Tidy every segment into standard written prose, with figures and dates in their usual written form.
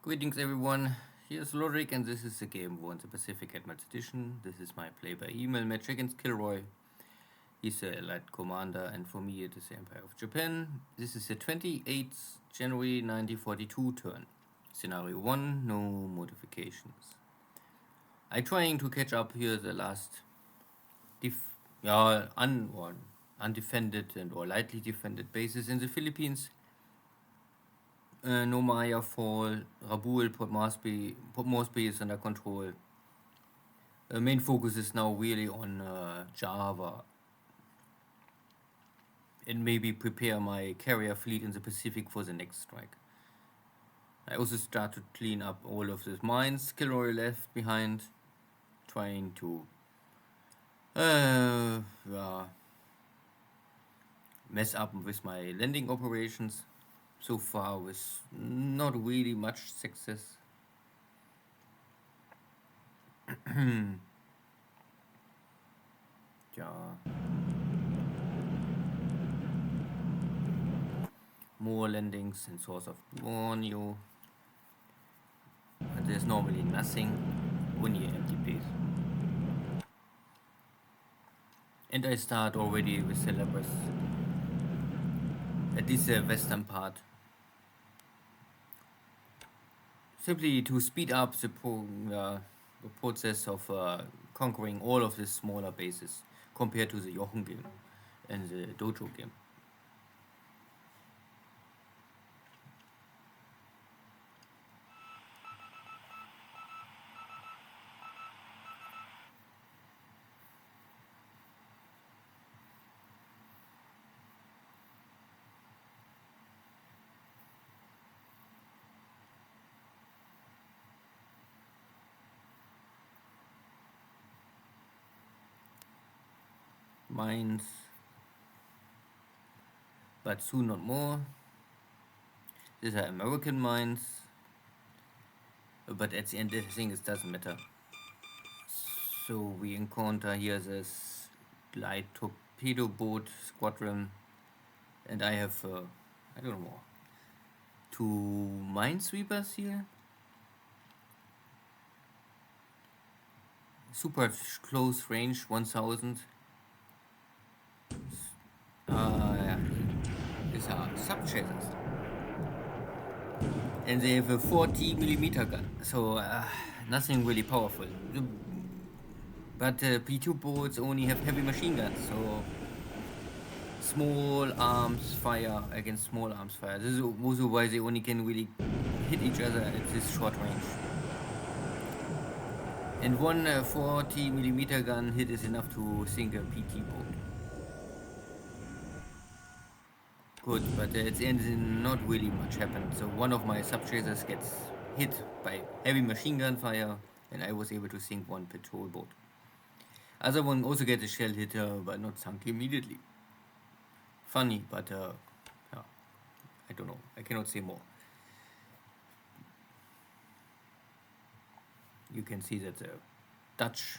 Greetings everyone, here's Lodrik and this is the game War in the Pacific Admirals Edition. This is my play by email match against KilRoy. He's a Allied commander and for me it is the Empire of Japan. This is the 28th January 1942 turn. Scenario 1, no modifications. I'm trying to catch up here the last undefended and or lightly defended bases in the Philippines. Nomaya Fall, Rabaul, Port Moresby is under control. Main focus is now really on Java and maybe prepare my carrier fleet in the Pacific for the next strike. I also start to clean up all of these mines KilRoy left behind, trying to mess up with my landing operations. So far with not really much success. More landings in source of Borneo. And there's normally nothing, only empty base. And I start already with Celebres, at least the western part. Simply to speed up the process of conquering all of these smaller bases compared to the Jochen game and the Dojo game. Mines, but soon not more. These are American mines, but at the end I think it doesn't matter. So we encounter here this light torpedo boat squadron, and I have I don't know, 2 minesweepers here. Super close range, 1000. These are sub-chasers. And they have a 40mm gun, so nothing really powerful. But P2 boats only have heavy machine guns, so small arms fire against small arms fire. This is also why they only can really hit each other at this short range. And one 40mm gun hit is enough to sink a PT boat. Good, but at the end not really much happened. So one of my sub-chasers gets hit by heavy machine gun fire, and I was able to sink one patrol boat. Other one also gets a shell hit, but not sunk immediately. Funny, but I don't know. I cannot say more. You can see that the Dutch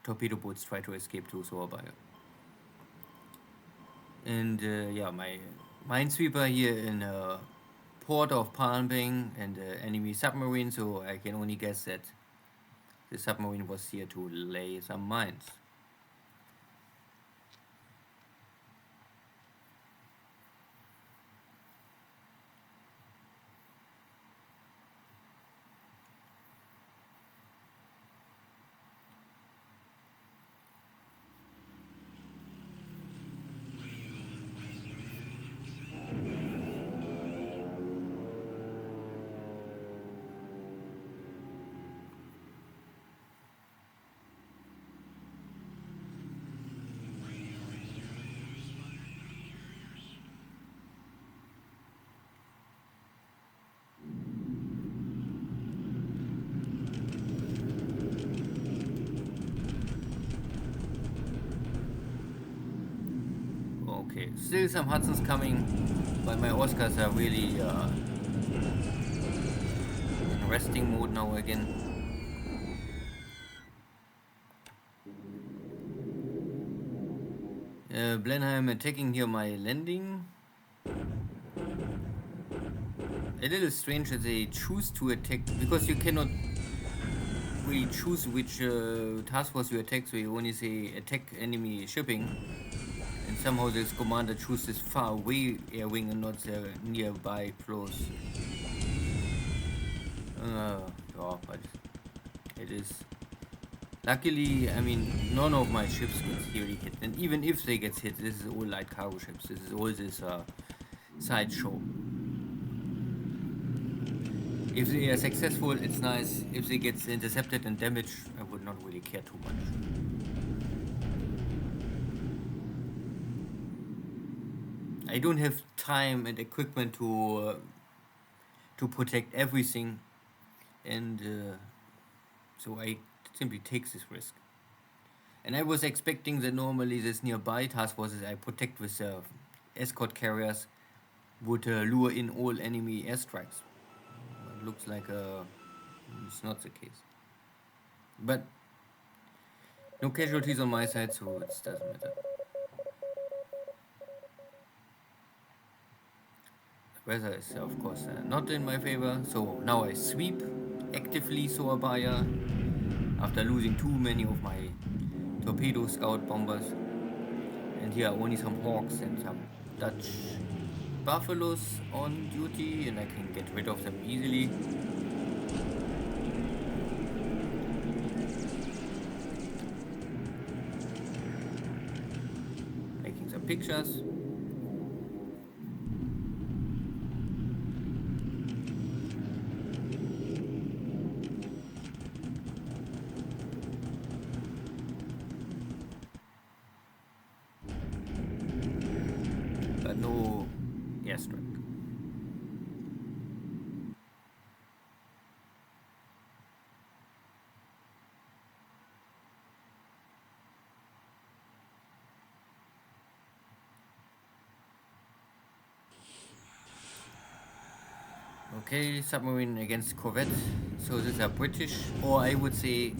torpedo boats try to escape to Surabaya. And my minesweeper here in port of Palmbang and enemy submarine, so I can only guess that the submarine was here to lay some mines. Okay, still some Hudsons coming, but my Oscars are really in resting mode now again. Blenheim attacking here my landing. a little strange that they choose to attack, because you cannot really choose which task force you attack, so you only say attack enemy shipping, and somehow this commander chooses far away air wing and not the nearby close. Yeah, but it is. Luckily, I mean, none of my ships gets really hit, and even if they get hit, this is all light cargo ships. This is all this sideshow. If they are successful, it's nice. If they get intercepted and damaged, I would not really care too much. I don't have time and equipment to protect everything, and so I simply take this risk. And I was expecting that normally this nearby task forces I protect with escort carriers would lure in all enemy airstrikes. It looks like it's not the case. But no casualties on my side, so it doesn't matter. The weather is of course not in my favor, so now I sweep actively Soabaya after losing too many of my torpedo scout bombers. And here are only some hawks and some Dutch buffaloes on duty, and I can get rid of them easily. Making some pictures. But no airstrike. Okay, submarine against corvette. So these are British, or I would say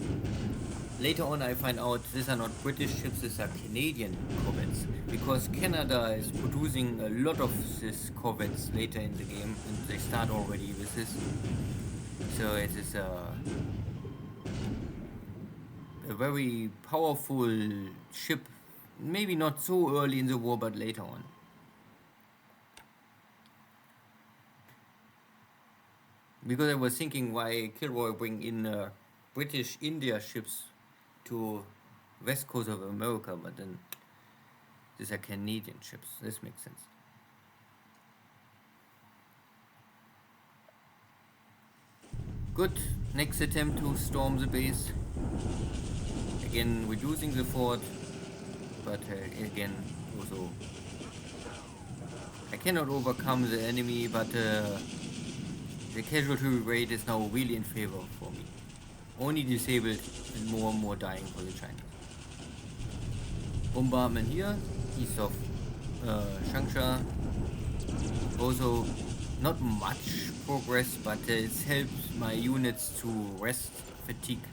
later on I find out these are not British ships, these are Canadian corvettes, because Canada is producing a lot of these corvettes later in the game, and they start already with this. So it is a very powerful ship, maybe not so early in the war, but later on. Because I was thinking why KilRoy bring in British India ships to west coast of America, but then these are Canadian ships. This makes sense. Good. Next attempt to storm the base. Again reducing the fort, but again also I cannot overcome the enemy, but the casualty rate is now really in favor for me. Only disabled and more dying for the Chinese. Bombardment here, east of Changsha. Also, not much progress, but it's helped my units to rest fatigue.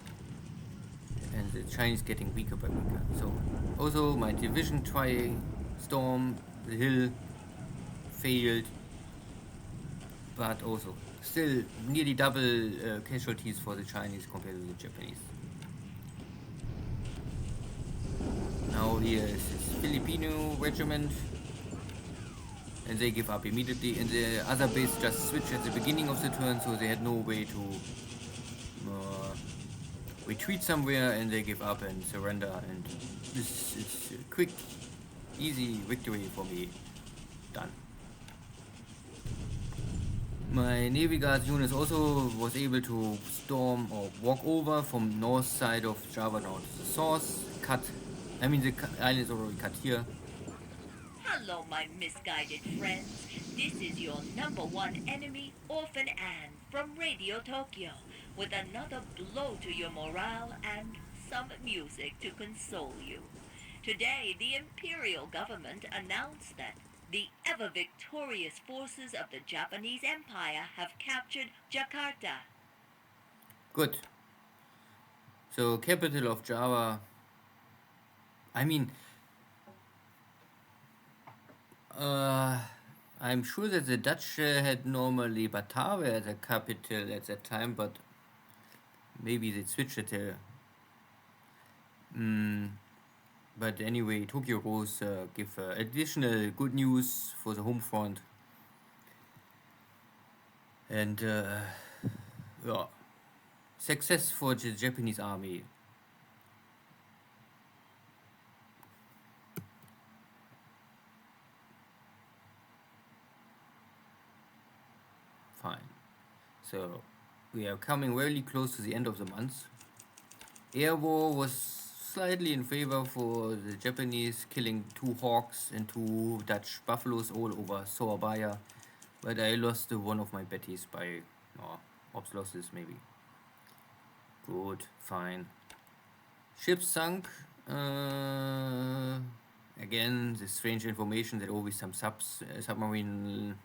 And the Chinese getting weaker by weaker. So, also my division trying storm the hill failed, but also still nearly double casualties for the Chinese compared to the Japanese. Now here is this Filipino regiment, and they give up immediately, and the other base just switched at the beginning of the turn, so they had no way to retreat somewhere, and they give up and surrender, and this is a quick, easy victory for me. Done. My Navy Guards unit also was able to storm or walk over from north side of Java down to the source, cut. I mean the island is already cut here. Hello, my misguided friends. This is your number one enemy, Orphan Anne, from Radio Tokyo, with another blow to your morale and some music to console you. Today, the Imperial government announced that the ever-victorious forces of the Japanese Empire have captured Jakarta. Good. So capital of Java. I mean, I I'm sure that the Dutch had normally Batavia as a capital at that time, but maybe they switched it. But anyway, Tokyo Rose give additional good news for the home front. And yeah, success for the Japanese army. Fine. So we are coming really close to the end of the month. Air war was slightly in favor for the Japanese, killing 2 hawks and 2 Dutch buffaloes all over Surabaya. But I lost one of my betties by ops losses maybe. Good, fine. Ship sunk. Again, the strange information that always some submarine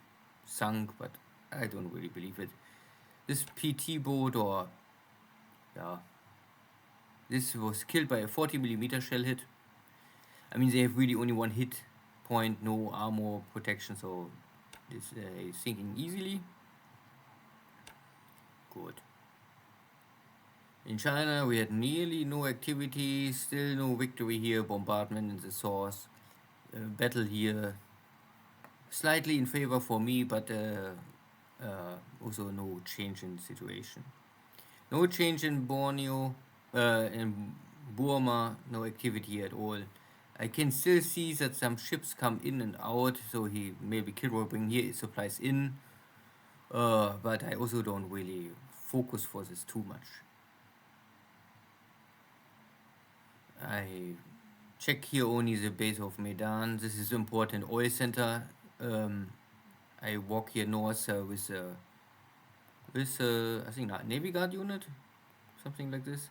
sunk, but I don't really believe it. This PT boat, or yeah, this was killed by a 40mm shell hit. I mean, they have really only one hit point, no armor protection, so this is sinking easily. Good. In China, we had nearly no activity, still no victory here, bombardment in the source, battle here, slightly in favor for me, but also no change in situation. No change in Borneo, in Burma, no activity at all. I can still see that some ships come in and out, so he maybe KilRoy bring here supplies in, but I also don't really focus for this too much. I check here only the base of Medan. This is important oil center. I walk here north with I think Navy Guard unit, something like this.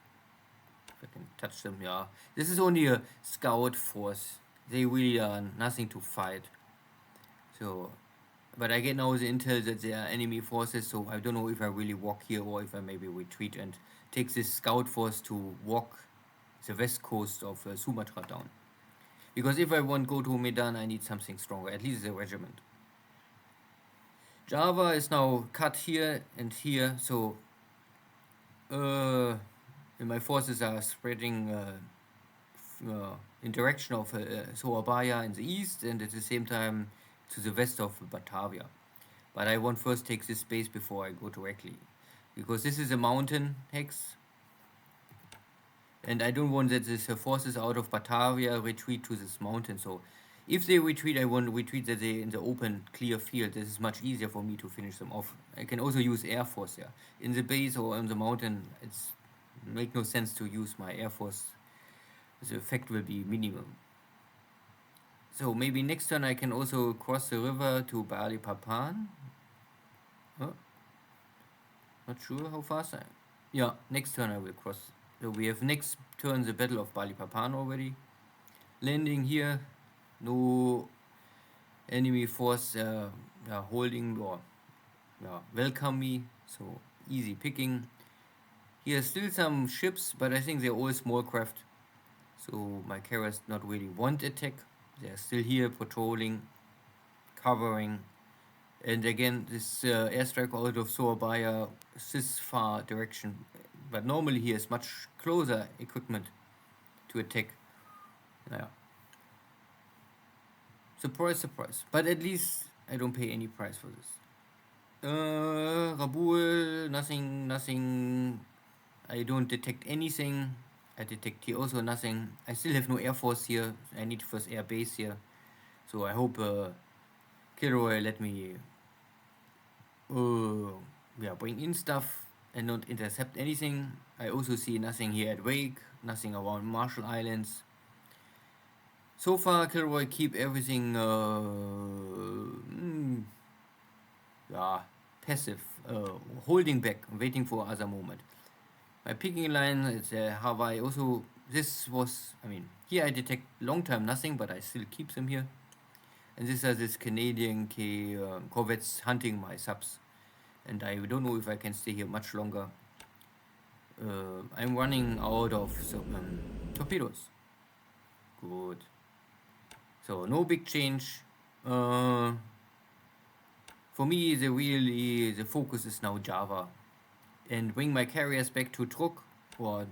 If I can touch them, yeah. This is only a scout force. They really are nothing to fight. So, but I get now the intel that they are enemy forces, so I don't know if I really walk here or if I maybe retreat and take this scout force to walk the west coast of Sumatra down. Because if I want to go to Medan, I need something stronger, at least a regiment. Java is now cut here and here, so my forces are spreading in direction of Surabaya in the east and at the same time to the west of Batavia. But I want first take this base before I go directly, because this is a mountain hex, and I don't want that the forces out of Batavia retreat to this mountain. So if they retreat, I want to retreat that they in the open, clear field. This is much easier for me to finish them off. I can also use air force there. In the base or on the mountain, it's make no sense to use my air force. The effect will be minimum. So maybe next turn I can also cross the river to Balikpapan. Oh, not sure how fast I... Yeah, next turn I will cross. So we have next turn the Battle of Balikpapan already. Landing here, no enemy force holding or welcome me, so easy picking. Here still some ships, but I think they're all small craft, so my carriers not really want attack. They're still here patrolling, covering, and again this airstrike out of Surabaya, this far direction, but normally he has much closer equipment to attack. Yeah. Surprise, surprise. But at least I don't pay any price for this. Rabul, nothing. I don't detect anything. I detect here also nothing. I still have no air force here. I need first air base here. So I hope KilRoy let me bring in stuff and not intercept anything. I also see nothing here at Wake, nothing around Marshall Islands. So far, KilRoy keep everything passive, holding back, waiting for other moment. My picking line is Hawaii. Also, this was, I mean, here I detect long time nothing, but I still keep them here. And these are this Canadian corvettes hunting my subs. And I don't know if I can stay here much longer. I'm running out of torpedoes. Good. So no big change. for me, the focus is now Java, and bring my carriers back to Truk or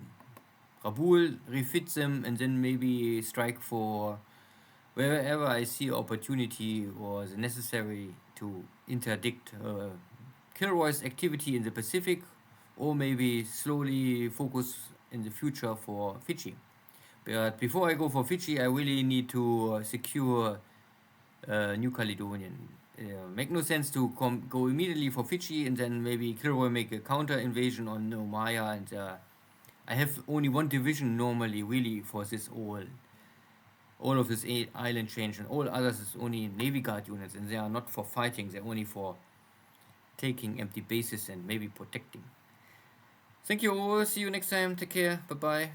Rabul, refit them, and then maybe strike for wherever I see opportunity or the necessary to interdict KilRoy's activity in the Pacific, or maybe slowly focus in the future for Fiji. But before I go for Fiji, I really need to secure New Caledonian. Make no sense to go immediately for Fiji and then maybe KilRoy make a counter invasion on Nomaya, and I have only one division normally really for this all of this island change, and all others is only Navy Guard units, and they are not for fighting, they're only for taking empty bases and maybe protecting. Thank you all, see you next time, take care, bye bye.